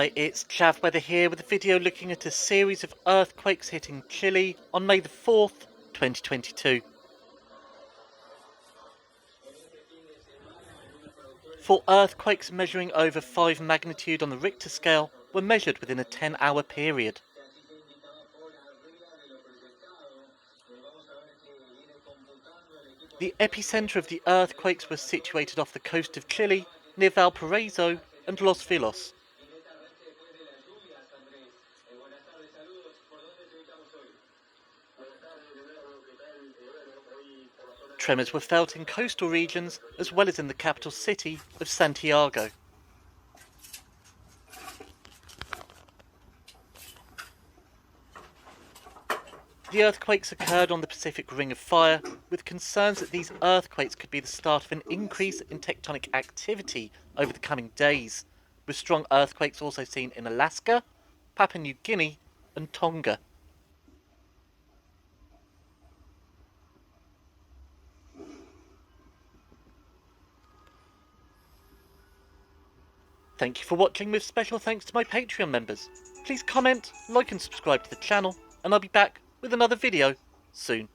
Hi, it's Jav Weather here with a video looking at a series of earthquakes hitting Chile on May the 4th, 2022. 4 earthquakes measuring over 5 magnitude on the Richter scale were measured within a 10-hour period. The epicentre of the earthquakes was situated off the coast of Chile, near Valparaíso and Los Vilos. Tremors were felt in coastal regions as well as in the capital city of Santiago. The earthquakes occurred on the Pacific Ring of Fire, with concerns that these earthquakes could be the start of an increase in tectonic activity over the coming days, with strong earthquakes also seen in Alaska, Papua New Guinea and Tonga. Thank you for watching, with special thanks to my Patreon members. Please comment, like and subscribe to the channel, and I'll be back with another video soon.